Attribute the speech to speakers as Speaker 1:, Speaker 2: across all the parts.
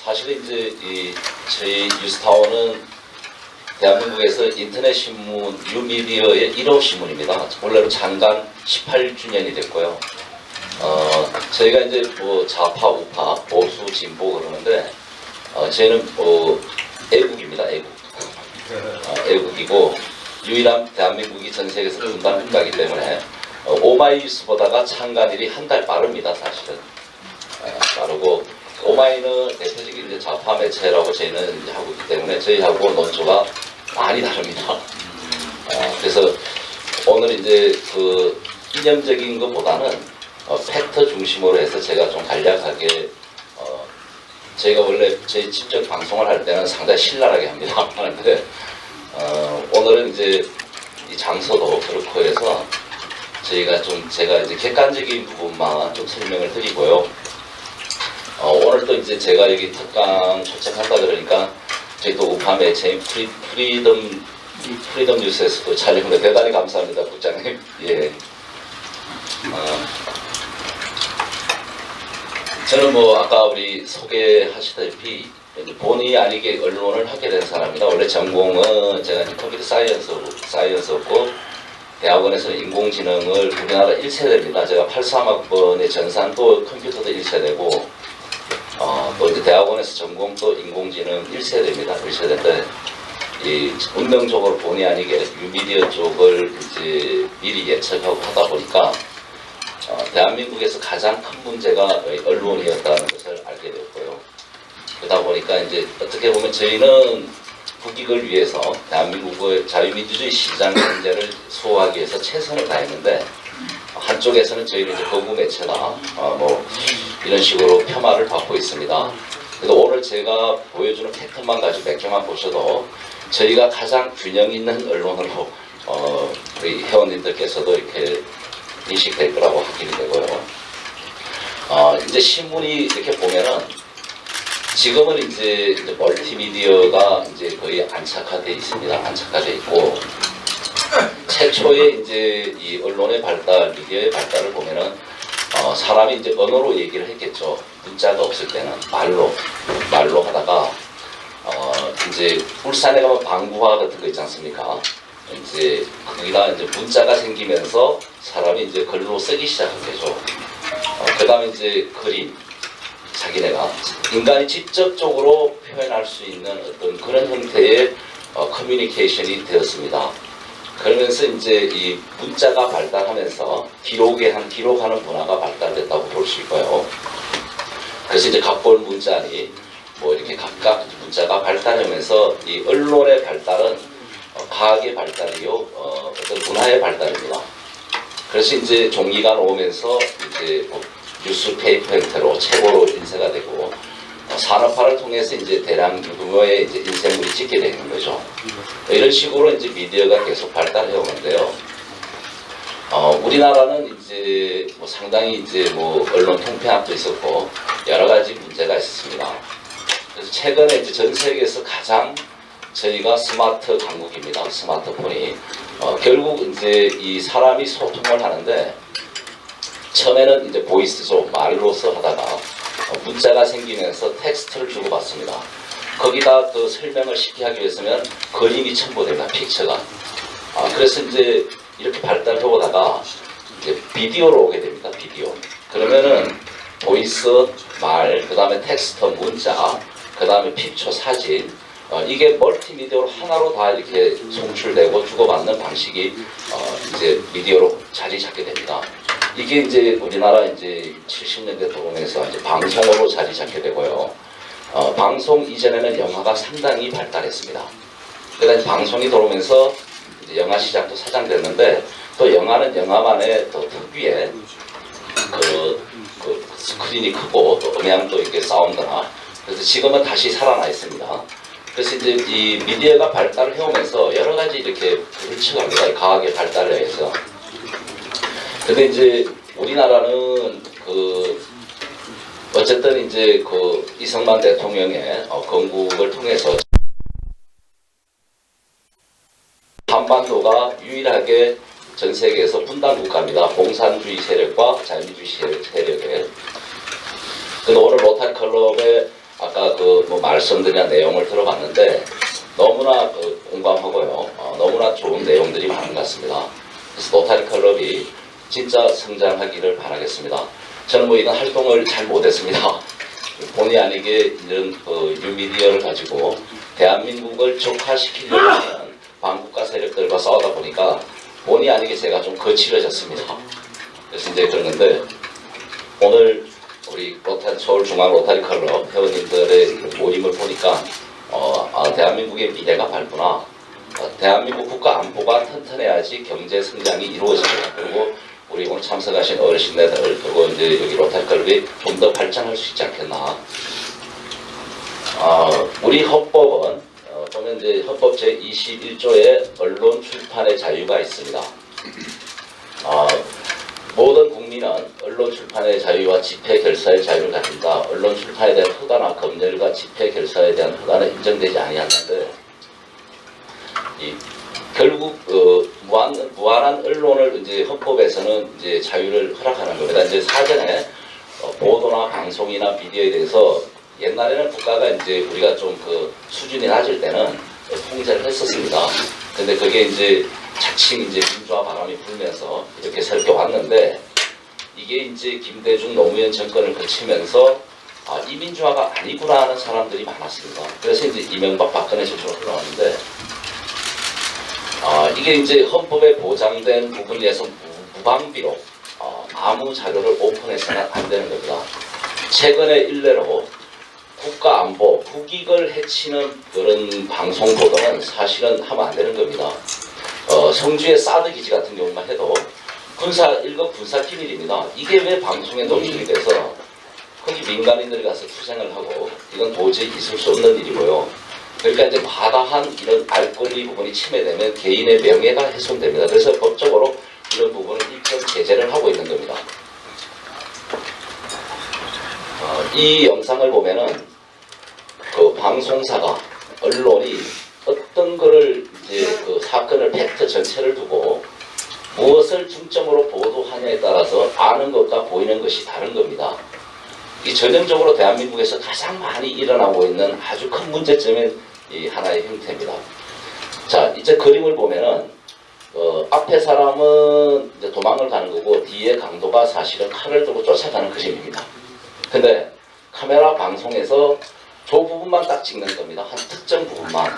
Speaker 1: 사실은 이제 저희 뉴스타워는 대한민국에서 인터넷 신문 뉴미디어의 1호 신문입니다. 원래는 창간 18주년이 됐고요. 저희가 이제 뭐 좌파, 우파, 보수, 진보 그러는데 저희는 애국입니다. 애국. 애국이고 유일한 대한민국이 전 세계에서 분단 국가이기 때문에 오마이뉴스보다가 창간일이 한 달 빠릅니다. 사실은 빠르고 오마이는 대표적인 이제 좌파 매체라고 저희는 이제 하고 있기 때문에 저희하고 논조가 많이 다릅니다. 그래서 오늘 이제 그 이념적인 것보다는 팩트 중심으로 해서 제가 좀 간략하게 저희가 원래 저희 직접 방송을 할 때는 상당히 신랄하게 합니다. 하는데 오늘은 이제 이 장소도 그렇고 해서 저희가 좀 제가 이제 객관적인 부분만 좀 설명을 드리고요. 오늘 또 이제 제가 여기 특강 초청한다 그러니까 저희 또 우파 매체인 프리덤 뉴스에서도 촬영을 대단히 감사합니다, 국장님. 예. 저는 뭐 아까 우리 소개하시다시피 본의 아니게 언론을 하게 된 사람입니다. 원래 전공은 제가 이제 컴퓨터 사이언스였고 대학원에서는 인공지능을 우리나라 1세대입니다. 제가 83학번에 전산도 컴퓨터도 1세대고 또 이제 대학원에서 전공도 인공지능 1세대입니다. 1세대인데 이 운명적으로 본의 아니게 뉴미디어 쪽을 이제 미리 예측하고 하다 보니까 대한민국에서 가장 큰 문제가 언론이었다는 것을 알게 되었고요. 그러다 보니까 이제 어떻게 보면 저희는 국익을 위해서 대한민국의 자유민주주의 시장 경제를 수호하기 위해서 최선을 다했는데 한쪽에서는 저희는 이제 거부 매체다 뭐 이런 식으로 폄하를 받고 있습니다. 그래서 오늘 제가 보여주는 팩트만 가지고 몇 개만 보셔도 저희가 가장 균형 있는 언론으로 우리 회원님들께서도 이렇게 인식될 거라고 확인이 되고요. 이제 신문이 이렇게 보면은 지금은 이제 멀티미디어가 이제 거의 안착화되어 있습니다. 안착화되어 있고 최초의 이제 이 언론의 발달, 미디어의 발달을 보면은 사람이 이제 언어로 얘기를 했겠죠. 문자가 없을 때는 말로 하다가 이제 울산에 가면 방구화 같은 거 있지 않습니까? 이제 거기다 이제 문자가 생기면서 사람이 이제 글로 쓰기 시작한 거죠. 그 다음에 이제 그림, 자기네가 인간이 직접적으로 표현할 수 있는 어떤 그런 형태의 커뮤니케이션이 되었습니다. 그러면서 이제 이 문자가 발달하면서 기록하는 문화가 발달됐다고 볼 수 있고요. 그래서 이제 각본 문자니 뭐 이렇게 각각 문자가 발달하면서 이 언론의 발달은 과학의 발달이요, 어떤 문화의 발달입니다. 그래서 이제 종이가 나오면서 이제 뉴스페이퍼 형태로 책으로 인쇄가 되고 산업화를 통해서 이제 대량 규모의 이제 인쇄물이 찍게 되는 거죠. 이런 식으로 이제 미디어가 계속 발달해 오는데요. 우리나라는 이제 뭐 상당히 이제 뭐 언론 통폐합도 있었고 여러 가지 문제가 있었습니다. 그래서 최근에 이제 전 세계에서 가장 저희가 스마트 강국입니다. 스마트폰이 결국 이제 이 사람이 소통을 하는데 처음에는 이제 보이스죠. 말로서 하다가 문자가 생기면서 텍스트를 주고받습니다. 거기다 또 설명을 쉽게 하기 위해서는 그림이 첨부됩니다. 픽처가. 그래서 이제 이렇게 발달해 오다가 이제 비디오로 오게 됩니다. 비디오. 그러면은 보이스, 말, 그 다음에 텍스트, 문자, 그 다음에 픽처, 사진. 이게 멀티미디어로 하나로 다 이렇게 송출되고 주고받는 방식이 이제 미디어로 자리 잡게 됩니다. 이게 이제 우리나라 이제 70년대 들어오면서 이제 방송으로 자리 잡게 되고요. 방송 이전에는 영화가 상당히 발달했습니다. 그다음에 방송이 들어오면서 이제 영화 시장도 사장됐는데 또 영화는 영화만의 또 특유의 그 스크린이 크고 또 음향도 이렇게 사운드나 그래서 지금은 다시 살아나 있습니다. 그래서 이제 이 미디어가 발달을 해오면서 여러 가지 이렇게 불치합니다. 과학의 발달에 의해서. 근데 이제 우리나라는 어쨌든 이제 이승만 대통령의 건국을 통해서 한반도가 유일하게 전 세계에서 분단 국가입니다. 공산주의 세력과 자유민주주의 세력에. 근데 오늘 로타리 클럽에 아까 그 뭐 말씀드린 내용을 들어봤는데 너무나 공감하고요. 너무나 좋은 내용들이 많은 것 같습니다. 그래서 로타리 클럽이 진짜 성장하기를 바라겠습니다. 저는 뭐 이런 활동을 잘 못했습니다. 본의 아니게 이런 뉴미디어를 가지고 대한민국을 적화시키려고 하는 반국가 세력들과 싸우다 보니까 본의 아니게 제가 좀 거칠어졌습니다. 그래서 이제 그런 건데 오늘 우리 서울중앙 로타리 클럽 회원님들의 모임을 보니까 대한민국의 미래가 밝구나. 대한민국 국가 안보가 튼튼해야지 경제 성장이 이루어집니다. 그리고 우리 오늘 참석하신 어르신네들 그리고 이제 여기 로타리 클럽이 좀 더 발전할 수 있지 않겠나. 우리 헌법은 보면 이제 헌법 제 21조에 언론 출판의 자유가 있습니다. 모든 국민은 언론 출판의 자유와 집회 결사의 자유를 가진다. 언론 출판에 대한 허가나 검열과 집회 결사에 대한 허가는 인정되지 아니한다는데 결국 무한한 언론을 이제 헌법에서는 이제 자유를 허락하는 겁니다. 이제 사전에 보도나 방송이나 미디어에 대해서 옛날에는 국가가 이제 우리가 좀 수준이 낮을 때는 통제를 했었습니다. 근데 그게 이제 자칭 이제 민주화 바람이 불면서 이렇게 살펴왔는데 이게 이제 김대중 노무현 정권을 거치면서 이 민주화가 아니구나 하는 사람들이 많았습니다. 그래서 이제 이명박 박근혜 정권으로 흘러왔는데 이게 이제 헌법에 보장된 부분에서 무방비로 아무 자료를 오픈해서는 안 되는 겁니다. 최근의 일례로 국가안보, 국익을 해치는 그런 방송 보도는 사실은 하면 안 되는 겁니다. 성주의 사드 기지 같은 경우만 해도 1급 군사기밀입니다. 이게 왜 방송에 노출이 돼서 거기 민간인들이 가서 투쟁을 하고 이건 도저히 있을 수 없는 일이고요. 그러니까 이제 과다한 이런 알 권리 부분이 침해되면 개인의 명예가 훼손됩니다. 그래서 법적으로 이런 부분은 일정 제재를 하고 있는 겁니다. 이 영상을 보면은 그 방송사가 언론이 어떤 거를 이제 그 사건을 팩트 전체를 두고 무엇을 중점으로 보도하냐에 따라서 아는 것과 보이는 것이 다른 겁니다. 이 전형적으로 대한민국에서 가장 많이 일어나고 있는 아주 큰 문제점인 이 하나의 형태입니다. 자, 이제 그림을 보면은 앞에 사람은 이제 도망을 가는 거고 뒤에 강도가 사실은 칼을 들고 쫓아가는 그림입니다. 근데 카메라 방송에서 저 부분만 딱 찍는 겁니다. 한 특정 부분만.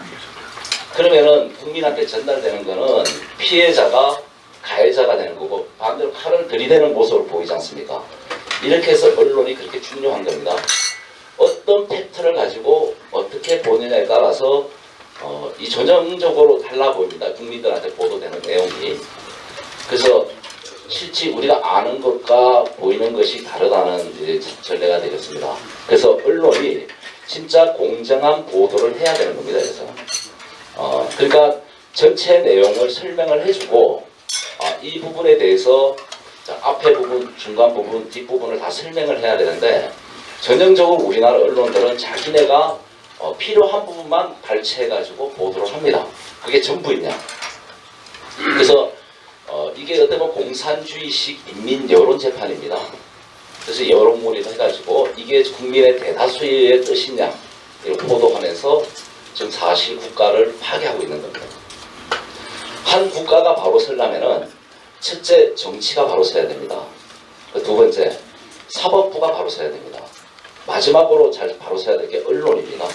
Speaker 1: 그러면은 국민한테 전달되는 거는 피해자가 가해자가 되는 거고 반대로 칼을 들이대는 모습을 보이지 않습니까? 이렇게 해서 언론이 그렇게 중요한 겁니다. 어떤 팩트를 가지고 어떻게 보느냐에 따라서 이 전형적으로 달라 보입니다. 국민들한테 보도되는 내용이. 그래서 실제 우리가 아는 것과 보이는 것이 다르다는 이제 전례가 되겠습니다. 그래서 언론이 진짜 공정한 보도를 해야 되는 겁니다. 그래서 그러니까 전체 내용을 설명을 해주고 이 부분에 대해서 앞에 부분, 중간 부분, 뒷부분을 다 설명을 해야 되는데 전형적으로 우리나라 언론들은 자기네가 필요한 부분만 발췌해가지고 보도를 합니다. 그게 전부이냐. 그래서 이게 어떻게 보면 공산주의식 인민 여론 재판입니다. 그래서 여론몰이를 해가지고 이게 국민의 대다수의 뜻이냐 이렇게 보도하면서 지금 사실 국가를 파괴하고 있는 겁니다. 한 국가가 바로 서려면은 첫째 정치가 바로 서야 됩니다. 두 번째 사법부가 바로 서야 됩니다. 마지막으로 잘 바로 서야 될 게 언론입니다.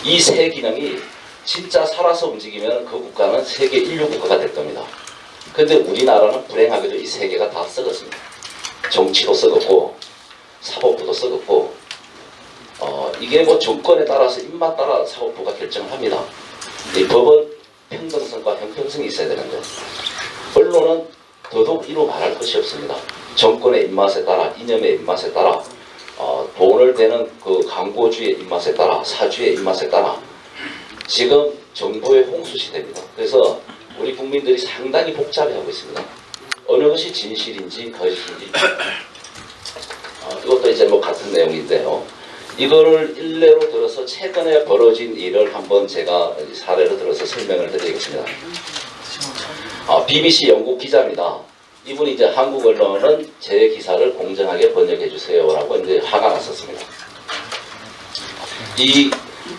Speaker 1: 이 세 기능이 진짜 살아서 움직이면 그 국가는 세계 인류 국가가 될 겁니다. 근데 우리나라는 불행하게도 이 세 개가 다 썩었습니다. 정치도 썩었고 사법부도 썩었고 이게 뭐 정권에 따라서 입맛 따라 사법부가 결정을 합니다. 이 법은 평등성과 형평성이 있어야 되는데 언론은 더더욱 이루 말할 것이 없습니다. 정권의 입맛에 따라 이념의 입맛에 따라 돈을 대는 그 광고주의 입맛에 따라 사주의 입맛에 따라 지금 정보의 홍수 시대입니다. 그래서 우리 국민들이 상당히 복잡해하고 있습니다. 어느 것이 진실인지 거짓인지 이것도 이제 뭐 같은 내용인데요. 이거를 일례로 들어서 최근에 벌어진 일을 한번 제가 사례로 들어서 설명을 해드리겠습니다. BBC 영국 기자입니다. 이분이 이제 한국 언론은 제 기사를 공정하게 번역해 주세요라고 이제 화가 났었습니다. 이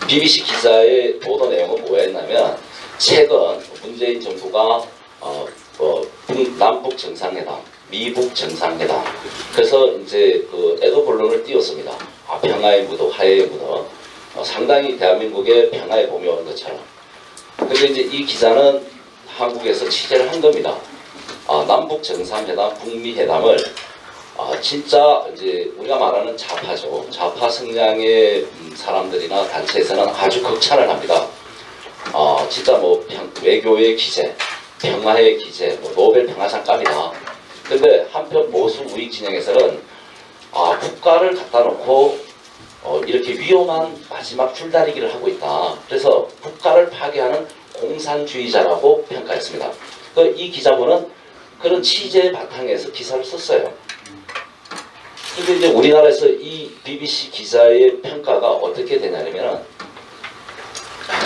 Speaker 1: BBC 기사의 보도 내용은 뭐였냐면 최근 문재인 정부가 남북 정상회담, 미북 정상회담, 그래서 이제 그 에도 본론을 띄웠습니다. 평화의 무도, 화해의 무도, 상당히 대한민국의 평화에 봄이 오는 것처럼. 근데 이제 이 기자는 한국에서 취재를 한 겁니다. 남북 정상회담, 북미 회담을 진짜 이제 우리가 말하는 좌파죠. 좌파 성향의 사람들이나 단체에서는 아주 극찬을 합니다. 진짜 뭐 외교의 기재, 평화의 기재, 뭐 노벨 평화상감이다. 근데 한편 보수 우익 진영에서는 국가를 갖다 놓고 이렇게 위험한 마지막 줄다리기를 하고 있다. 그래서 국가를 파괴하는 공산주의자라고 평가했습니다. 이 기자분은 그런 취재의 바탕에서 기사를 썼어요. 근데 이제 우리나라에서 이 BBC 기자의 평가가 어떻게 되냐면은,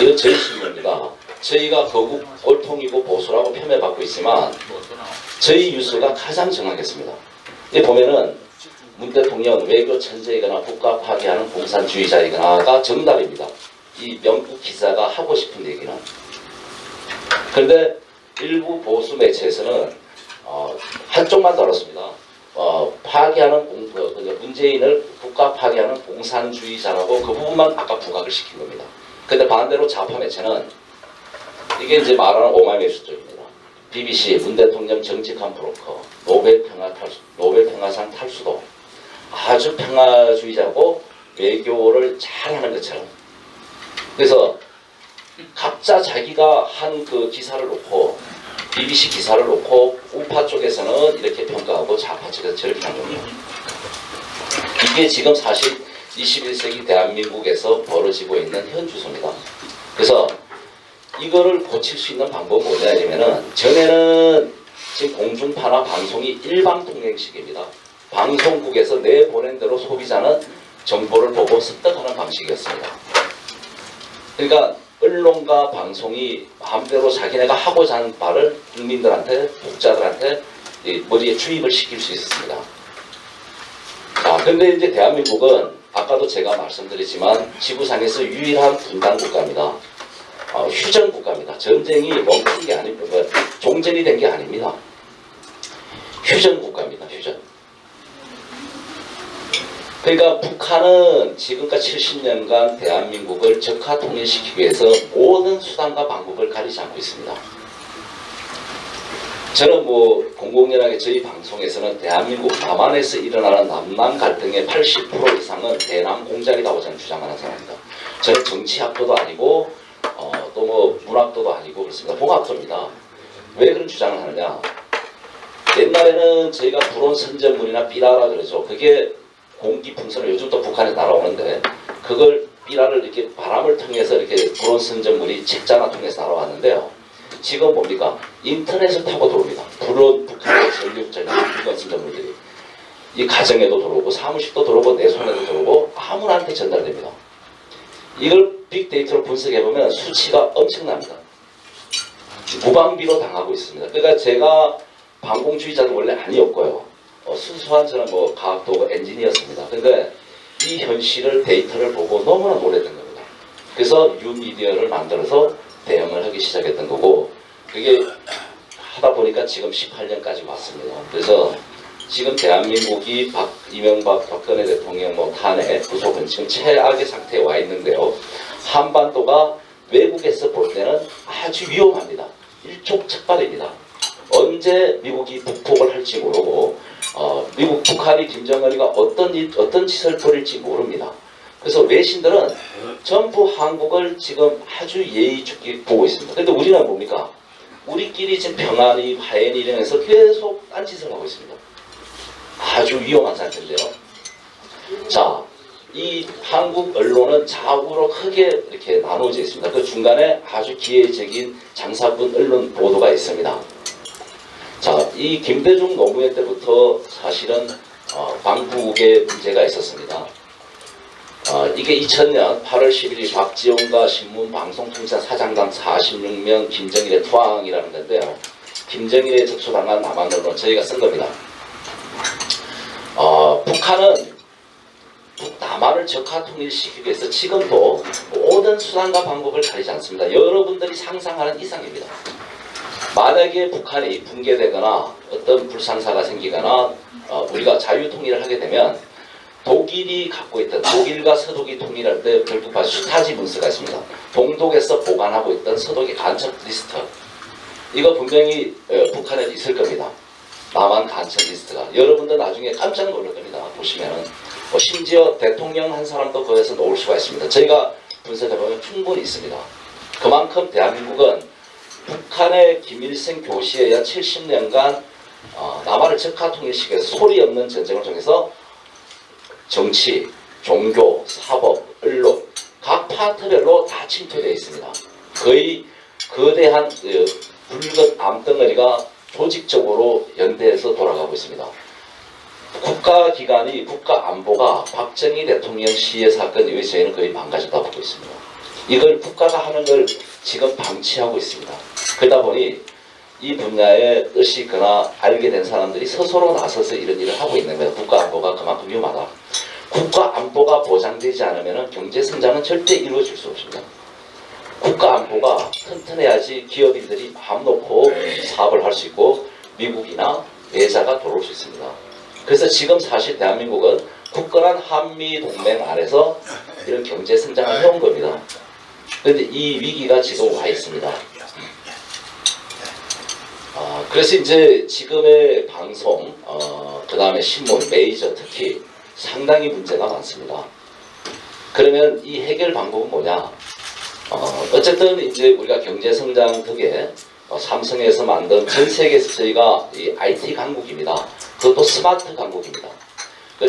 Speaker 1: 이건 저희 신문입니다. 저희가 거국 골통이고 보수라고 폄훼받고 있지만 저희 뉴스가 가장 정확했습니다. 여기 보면은 문 대통령 외교 천재이거나 국가 파괴하는 공산주의자이거나가 정답입니다. 이 명국 기자가 하고 싶은 얘기는. 그런데 일부 보수 매체에서는 한쪽만 다뤘습니다. 파괴하는 문재인을 국가 파괴하는 공산주의자라고 그 부분만 아까 부각을 시킨 겁니다. 근데 반대로 좌파 매체는 이게 이제 말하는 오마이뉴스 쪽입니다. BBC 문 대통령 정직한 브로커, 노벨 평화상 탈수도, 아주 평화주의자고 외교를 잘하는 것처럼. 그래서 각자 자기가 한 그 기사를 놓고, BBC 기사를 놓고 우파 쪽에서는 이렇게 평가하고 좌파 쪽에서 저렇게 한 겁니다. 이게 지금 사실 21세기 대한민국에서 벌어지고 있는 현주소입니다. 그래서 이거를 고칠 수 있는 방법은 뭐냐면은, 전에는 지금 공중파나 방송이 일방통행식입니다. 방송국에서 내보낸 대로 소비자는 정보를 보고 습득하는 방식이었습니다. 그러니까 언론과 방송이 마음대로 자기네가 하고자 하는 말을 국민들한테, 독자들한테 머리에 주입을 시킬 수 있었습니다. 근데 이제 대한민국은 아까도 제가 말씀드렸지만 지구상에서 유일한 분단 국가입니다. 휴전 국가입니다. 전쟁이 멈춘 게 아닙니다. 종전이 된 게 아닙니다. 휴전 국가입니다. 휴전. 그러니까 북한은 지금까지 70년간 대한민국을 적화 통일시키기 위해서 모든 수단과 방법을 가리지 않고 있습니다. 저는 뭐 공공연하게 저희 방송에서는 대한민국 남한에서 일어나는 남남 갈등의 80% 이상은 대남 공작이라고 저는 주장하는 사람입니다. 저는 정치학도도 아니고 또 뭐 문학도도 아니고 그렇습니다. 봉학도입니다. 왜 그런 주장을 하느냐? 옛날에는 저희가 불온 선전물이나 삐라라 그러죠. 그게 공기 풍선을 요즘도 북한에 날아오는데, 그걸 삐라를 이렇게 바람을 통해서 이렇게 불온 선전물이 책자나 통해서 날아왔는데요. 지금 뭡니까? 인터넷을 타고 들어옵니다. 북한의 전륙전 물건 선전물들이 이 가정에도 들어오고 사무실도 들어오고 내 손에도 들어오고 아무나한테 전달됩니다. 이걸 빅데이터로 분석해보면 수치가 엄청납니다. 무방비로 당하고 있습니다. 그러니까 제가 반공주의자는 원래 아니었고요. 순수한 저는 뭐 과학도 엔지니어였습니다. 근데 이 현실을 데이터를 보고 너무나 놀랬던 겁니다. 그래서 뉴미디어를 만들어서 대응을 하기 시작했던 거고, 그게 하다 보니까 지금 18년까지 왔습니다. 그래서 지금 대한민국이 이명박 박근혜 대통령 탄핵 구속은 지금 최악의 상태에 와 있는데요. 한반도가 외국에서 볼 때는 아주 위험합니다. 일촉즉발입니다. 언제 미국이 북폭을 할지 모르고 북한이 김정은이가 어떤 짓을 벌일지 모릅니다. 그래서 외신들은 전부 한국을 지금 아주 예의주기 보고 있습니다. 그런데 우리는 뭡니까? 우리끼리 지금 평안이 화해니 이러면서 계속 딴짓을 하고 있습니다. 아주 위험한 상태인데요. 자, 이 한국 언론은 좌우로 크게 이렇게 나눠져 있습니다. 그 중간에 아주 기회적인 장사꾼 언론 보도가 있습니다. 자, 이 김대중 노무현 때부터 사실은 방북에 문제가 있었습니다. 이게 2000년 8월 11일 박지원과 신문방송통신사 사장단 46명 김정일의 투항이라는 건데요. 김정일에 접촉당한 남한 언론 저희가 쓴 겁니다. 북한은 남한을 적화 통일시키기 위해서 지금도 모든 수단과 방법을 가리지 않습니다. 여러분들이 상상하는 이상입니다. 만약에 북한이 붕괴되거나 어떤 불상사가 생기거나 우리가 자유통일을 하게 되면 독일이 갖고 있던, 독일과 서독이 통일할 때 결국 슈타지 문서가 있습니다. 동독에서 보관하고 있던 서독의 간첩 리스트, 이거 분명히 북한에 있을 겁니다. 남한 간첩 리스트가. 여러분들 나중에 깜짝 놀랄 겁니다. 보시면은 심지어 대통령 한 사람도 거기서 놓을 수가 있습니다. 저희가 분석해보면 충분히 있습니다. 그만큼 대한민국은 북한의 김일성 교시에 의한 70년간 남한을 적화 통일시켜서 소리 없는 전쟁을 통해서 정치, 종교, 사법, 언론 각 파트별로 다 침투되어 있습니다. 거의 거대한 붉은 암덩어리가 조직적으로 연대해서 돌아가고 있습니다. 국가기관이, 국가안보가 박정희 대통령 시해 사건 이후에 저희는 거의 망가졌다고 보고 있습니다. 이걸 국가가 하는 걸 지금 방치하고 있습니다. 그러다 보니 이 분야에 뜻이 있거나 알게 된 사람들이 스스로 나서서 이런 일을 하고 있는 거예요. 국가안보가 그만큼 위험하다. 국가안보가 보장되지 않으면 경제성장은 절대 이루어질 수 없습니다. 국가안보가 튼튼해야지 기업인들이 마음 놓고 사업을 할 수 있고 미국이나 외자가 들어올 수 있습니다. 그래서 지금 사실 대한민국은 굳건한 한미동맹 안에서 이런 경제성장을 해온 겁니다. 그런데 이 위기가 지금 와 있습니다. 그래서 이제 지금의 방송, 그 다음에 신문, 메이저 특히 상당히 문제가 많습니다. 그러면 이 해결 방법은 뭐냐? 어쨌든 이제 우리가 경제성장 덕에 삼성에서 만든 전 세계에서 저희가 이 IT 강국입니다. 그것도 스마트 강국입니다.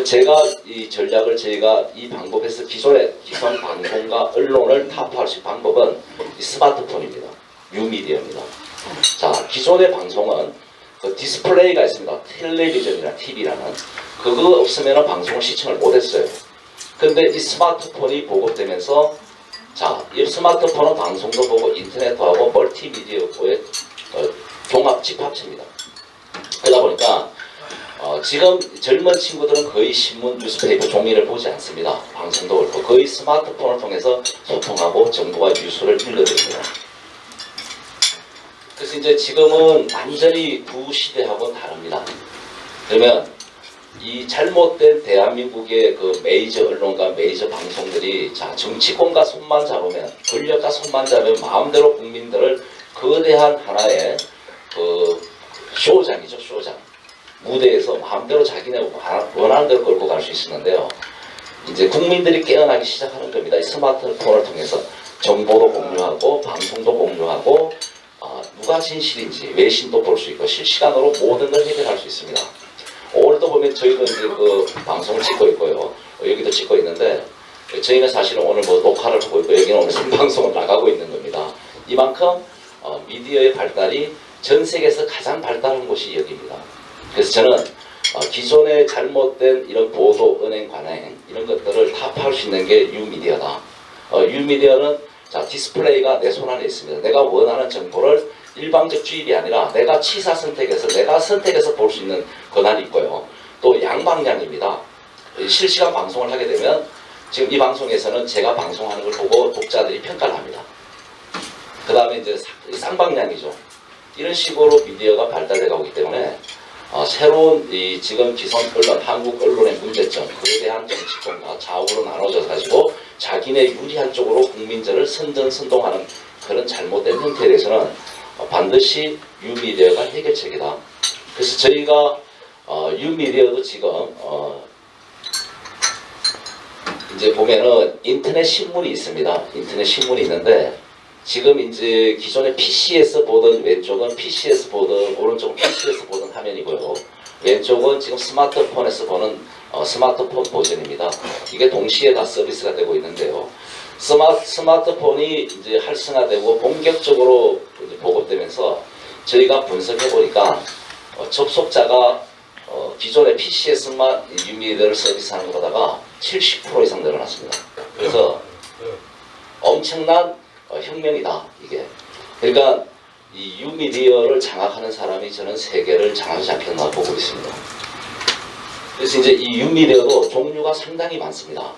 Speaker 1: 제가 이 전략을 저희가 이 방법에서 기존 방송과 언론을 타파할 수 있는 방법은 이 스마트폰입니다. 뉴미디어입니다. 자, 기존의 방송은 그 디스플레이가 있습니다. 텔레비전이나 TV라는 그거 없으면 방송을 시청을 못했어요. 근데 이 스마트폰이 보급되면서 자, 이 스마트폰은 방송도 보고 인터넷도 하고 멀티미디어의 종합 집합체입니다. 그러다 보니까 지금 젊은 친구들은 거의 신문, 뉴스페이퍼 종이를 보지 않습니다. 방송도 그렇고 거의 스마트폰을 통해서 소통하고 정보와 뉴스를 읽어드립니다. 그래서 이제 지금은 완전히 구시대하고는 다릅니다. 그러면 이 잘못된 대한민국의 그 메이저 언론과 메이저 방송들이 자, 정치권과 손만 잡으면, 권력과 손만 잡으면 마음대로 국민들을 거대한 하나의 그 쇼장이죠, 쇼장. 무대에서 마음대로 자기네 원하는 대로 끌고 갈 수 있었는데요. 이제 국민들이 깨어나기 시작하는 겁니다. 이 스마트폰을 통해서 정보도 공유하고 방송도 공유하고 누가 진실인지 외신도 볼 수 있고 실시간으로 모든 걸 해결할 수 있습니다. 오늘도 보면 저희도 이제 그 방송을 찍고 있고요. 여기도 찍고 있는데 저희는 사실은 오늘 뭐 녹화를 하고 있고 여기는 오늘 생방송을 나가고 있는 겁니다. 이만큼 미디어의 발달이 전 세계에서 가장 발달한 곳이 여기입니다. 그래서 저는 기존의 잘못된 이런 보도, 은행, 관행 이런 것들을 타파할 수 있는 게 뉴미디어다. 뉴미디어는 자, 디스플레이가 내 손 안에 있습니다. 내가 원하는 정보를 일방적 주입이 아니라 내가 취사 선택해서 내가 선택해서 볼 수 있는 권한이 있고요. 또 양방향입니다. 실시간 방송을 하게 되면 지금 이 방송에서는 제가 방송하는 걸 보고 독자들이 평가를 합니다. 그 다음에 이제 쌍방향이죠. 이런 식으로 미디어가 발달해 가고 있기 때문에 새로운 이 지금 기존 언론, 한국 언론의 문제점, 그에 대한 정치권과 좌우로 나눠져 가지고 자기네 유리한 쪽으로 국민들을 선전선동하는 그런 잘못된 형태에 대해서는 반드시 뉴미디어가 해결책이다. 그래서 저희가 뉴미디어도 지금 이제 보면은 인터넷 신문이 있습니다. 인터넷 신문이 있는데 지금 이제 기존의 PC에서 보던 왼쪽은 PC에서 보던 오른쪽은 PC에서 보던 화면이고요. 왼쪽은 지금 스마트폰에서 보는 스마트폰 버전입니다. 이게 동시에 다 서비스가 되고 있는데요. 스마트폰이 이제 활성화되고 본격적으로 이제 보급되면서 저희가 분석해 보니까 접속자가 기존의 PC에서만 뉴미디어를 서비스하는 것보다가 70% 이상 늘어났습니다. 그래서 엄청난 혁명이다 이게. 그러니까 이 뉴미디어를 장악하는 사람이 저는 세계를 장악하지 않겠나 보고 있습니다. 그래서 이제 이 뉴미디어도 종류가 상당히 많습니다.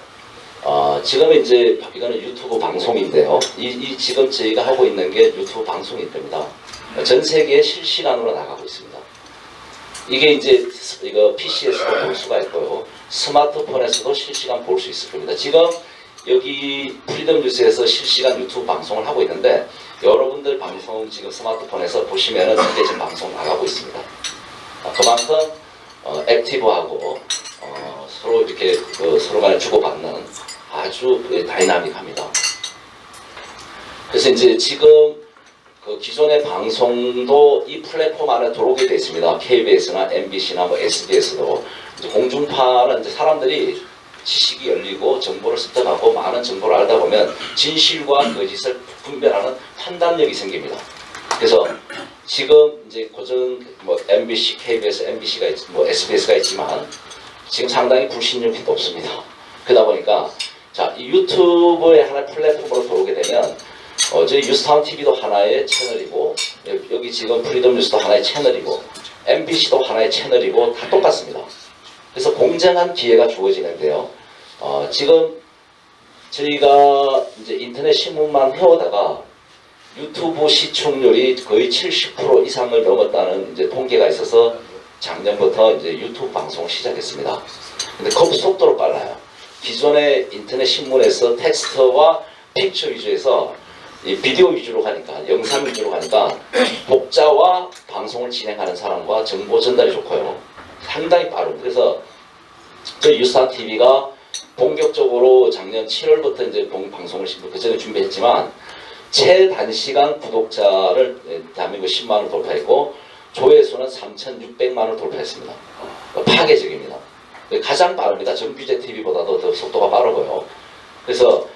Speaker 1: 지금은 이제 이거는 유튜브 방송인데요. 이 지금 저희가 하고 있는 게 유튜브 방송일 겁니다. 전 세계에 실시간으로 나가고 있습니다. 이게 이제 이거 PC에서도 볼 수가 있고요. 스마트폰에서도 실시간 볼 수 있을 겁니다. 지금 여기 프리덤 뉴스에서 실시간 유튜브 방송을 하고 있는데 여러분들 방송 지금 스마트폰에서 보시면은 이게 지금 방송 나가고 있습니다. 그만큼 액티브하고 서로 이렇게 서로 간에 주고받는 아주 다이나믹합니다. 그래서 이제 지금 그 기존의 방송도 이 플랫폼 안에 들어오게 되어 있습니다. KBS나 MBC나 뭐 SBS도 이제 공중파는 이제 사람들이 지식이 열리고 정보를 습득하고 많은 정보를 알다 보면 진실과 거짓을 분별하는 판단력이 생깁니다. 그래서 지금 이제 고전 뭐 MBC, KBS, MBC가 뭐 SBS가 있지만 지금 상당히 불신력이 높습니다. 그러다 보니까 자, 이 유튜브의 하나의 플랫폼으로 들어오게 되면 저희 뉴스타운 TV도 하나의 채널이고 여기 지금 프리덤 뉴스도 하나의 채널이고 MBC도 하나의 채널이고 다 똑같습니다. 그래서 공정한 기회가 주어지는데요. 지금 저희가 이제 인터넷 신문만 해오다가 유튜브 시청률이 거의 70% 이상을 넘었다는 이제 통계가 있어서 작년부터 이제 유튜브 방송을 시작했습니다. 근데 속도로 빨라요. 기존의 인터넷 신문에서 텍스트와 픽처 위주에서 이 비디오 위주로 가니까 영상 위주로 가니까 독자와 방송을 진행하는 사람과 정보 전달이 좋고요. 상당히 빠르고 그래서 저희 뉴스타운 TV가 본격적으로 작년 7월부터 이제 방송을 그 전에 준비했지만 최단시간 구독자를 대한민국 10만을 돌파했고 조회수는 3,600만을 돌파했습니다. 파괴적입니다. 가장 빠릅니다. 정규제 TV보다도 더 속도가 빠르고요. 그래서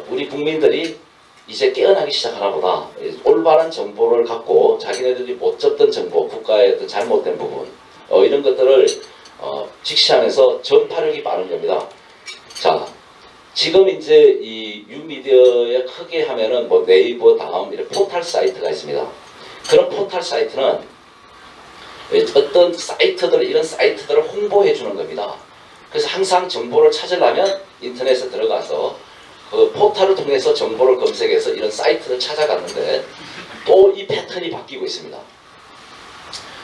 Speaker 1: 우리 국민들이 이제 깨어나기 시작하나 보다. 올바른 정보를 갖고 자기네들이 못 접던 정보, 국가의 어떤 잘못된 부분 이런 것들을 직시하면서 전파력이 빠른 겁니다. 자, 지금 이제 이 뉴미디어에 크게 하면은 뭐 네이버 다음 이런 포털 사이트가 있습니다. 그런 포털 사이트는 어떤 사이트들 이런 사이트들을 홍보해 주는 겁니다. 그래서 항상 정보를 찾으려면 인터넷에 들어가서 그 포털을 통해서 정보를 검색해서 이런 사이트를 찾아갔는데 또 이 패턴이 바뀌고 있습니다.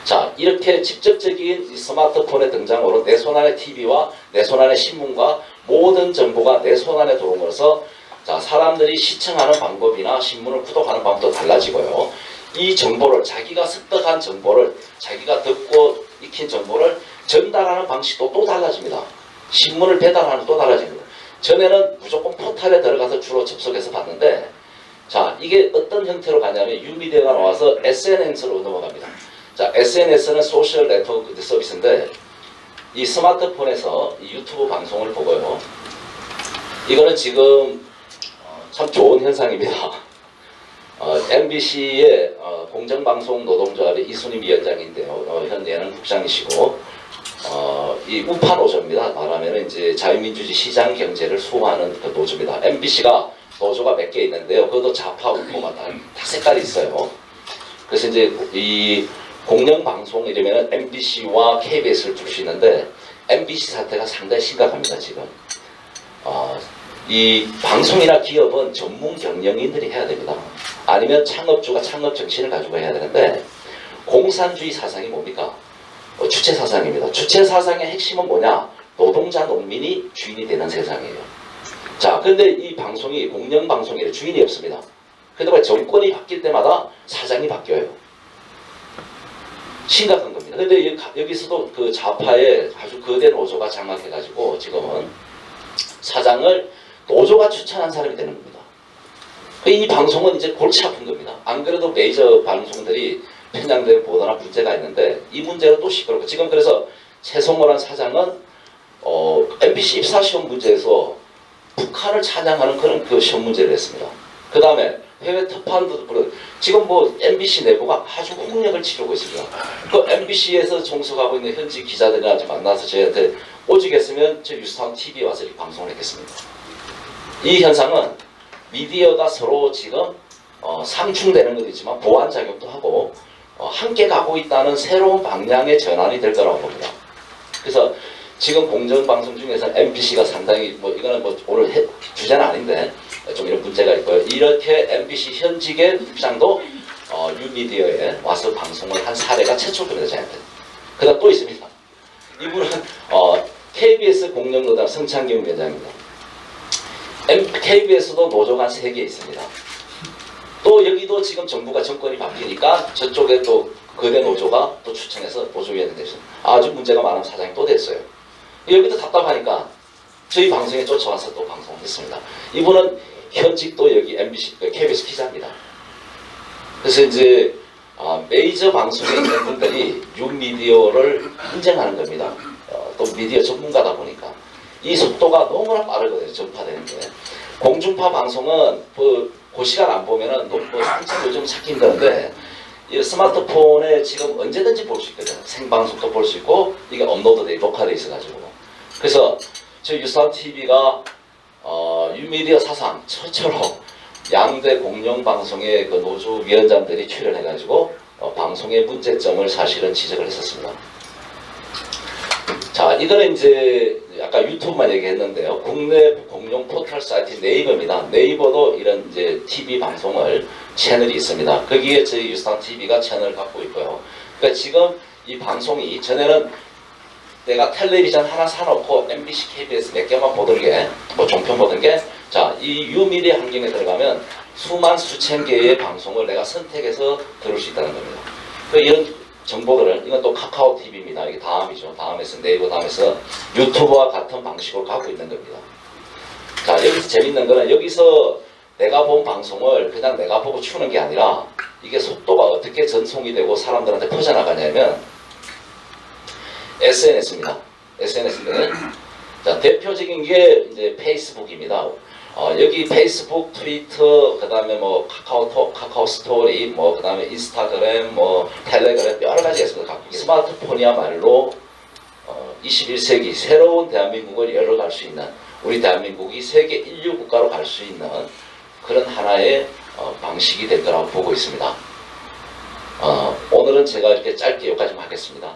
Speaker 1: 자, 이렇게 직접적인 이 스마트폰의 등장으로 내 손안에 TV와 내 손안에 신문과 모든 정보가 내 손안에 들어오면서 자, 사람들이 시청하는 방법이나 신문을 구독하는 방법도 달라지고요. 이 정보를 자기가 습득한 정보를 자기가 듣고 익힌 정보를 전달하는 방식도 또 달라집니다. 신문을 배달하는 또 달라집니다. 전에는 무조건 포털에 들어가서 주로 접속해서 봤는데 자, 이게 어떤 형태로 가냐면 뉴미디어가 나와서 SNS로 넘어갑니다. 자, SNS는 소셜 네트워크 서비스인데 이 스마트폰에서 이 유튜브 방송을 보고요. 이거는 지금 참 좋은 현상입니다. MBC의 공정방송 노동조합의 이순임 위원장인데요. 현 예능 국장이시고 이 우파 노조입니다. 말하면 이제 자유민주주의 시장 경제를 수호하는 그 노조입니다. MBC가 노조가 몇 개 있는데요. 그것도 좌파 우파마다 다 색깔이 있어요. 그래서 이제 이 공영방송 이러면 MBC와 KBS를 줄 수 있는데 MBC 사태가 상당히 심각합니다. 지금 이 방송이나 기업은 전문 경영인들이 해야 됩니다. 아니면 창업주가 창업 정신을 가지고 해야 되는데 공산주의 사상이 뭡니까? 주체 사상입니다. 주체 사상의 핵심은 뭐냐? 노동자 농민이 주인이 되는 세상이에요. 자, 근데 이 방송이 공영방송이래 주인이 없습니다. 그러다 정권이 바뀔 때마다 사장이 바뀌어요. 심각한 겁니다. 근데 여기서도 그 좌파의 아주 거대 노조가 장악해가지고 지금은 사장을 노조가 추천한 사람이 되는 겁니다. 이 방송은 이제 골치 아픈 겁니다. 안 그래도 메이저 방송들이 편향된 보도나 문제가 있는데 이 문제로 또 시끄럽고 지금 그래서 최성호란 사장은 MBC 입사 시험 문제에서 북한을 찬양하는 그런 그 시험 문제를 했습니다. 그 다음에 해외 특파원도 지금 뭐 MBC 내부가 아주 홍역을 치르고 있습니다. 그 MBC에서 종속하고 있는 현지 기자들이나 만나서 저희한테 오직했으면 저 뉴스타운 TV에 와서 이렇게 방송을 했겠습니다. 이 현상은 미디어가 서로 지금 상충되는 것도 있지만 보완작용도 하고 함께 가고 있다는 새로운 방향의 전환이 될 거라고 봅니다. 그래서 지금 공정방송 중에서 MBC가 상당히 뭐 이거는 뭐 오늘 주제는 아닌데 좀 이런 문제가 있고요. 이렇게 MBC 현직의 국장도 뉴미디어에 와서 방송을 한 사례가 최초입니다. 저한테. 그다음 또 있습니다. 이분은 KBS 공영노당 성창경 위원장입니다. KBS도 노조가 한 3개 있습니다. 또 여기도 지금 정부가 정권이 바뀌니까 저쪽에 또 거대 노조가 또 추천해서 노조위원이 됐어요. 아주 문제가 많은 사장이 또 됐어요. 여기도 답답하니까 저희 방송에 쫓아와서 또 방송했습니다. 이분은 현직도 여기 MBC, KBS 기자입니다. 그래서 이제 메이저 방송에 있는 분들이 뉴미디어를 인정하는 겁니다. 또 미디어 전문가다 보니까 이 속도가 너무나 빠르거든요. 전파되는 게. 공중파 방송은 그 시간 안 보면은 한참 요즘 찾기 힘드는데 이 스마트폰에 지금 언제든지 볼 수 있거든요. 생방송도 볼 수 있고 이게 업로드돼 녹화돼 있어가지고. 그래서 저희 유스타 TV가 뉴미디어 사상 최초로 양대 공영방송의 그 노조 위원장들이 출연해가지고 방송의 문제점을 사실은 지적을 했었습니다. 자, 이거는 이제 아까 유튜브만 얘기했는데요. 국내 공용 포털 사이트 네이버입니다. 네이버도 이런 이제 TV 방송을 채널이 있습니다. 거기에 저희 유스타 TV가 채널을 갖고 있고요. 그러니까 지금 이 방송이 전에는 내가 텔레비전 하나 사놓고 MBC, KBS 몇 개만 보던 게, 뭐 종편 보던 게, 자, 이 유미디어 환경에 들어가면 수만 수천 개의 방송을 내가 선택해서 들을 수 있다는 겁니다. 이런 정보들을, 이건 또 카카오 TV입니다. 이게 다음이죠. 다음에서 네이버 다음에서 유튜브와 같은 방식으로 가고 있는 겁니다. 자, 여기서 재밌는 거는 여기서 내가 본 방송을 그냥 내가 보고 추는 게 아니라 이게 속도가 어떻게 전송이 되고 사람들한테 퍼져나가냐면 SNS입니다. SNS인데, 자, 대표적인 게 이제 페이스북입니다. 여기 페이스북, 트위터, 그 다음에 뭐 카카오톡, 카카오 스토리, 뭐 그 다음에 인스타그램, 뭐 텔레그램 여러 가지가 있습니다. 각국 스마트폰이야말로 21세기 새로운 대한민국을 열어갈 수 있는, 우리 대한민국이 세계 인류 국가로 갈 수 있는 그런 하나의 방식이 될 거라고 보고 있습니다. 오늘은 제가 이렇게 짧게 여기까지만 하겠습니다.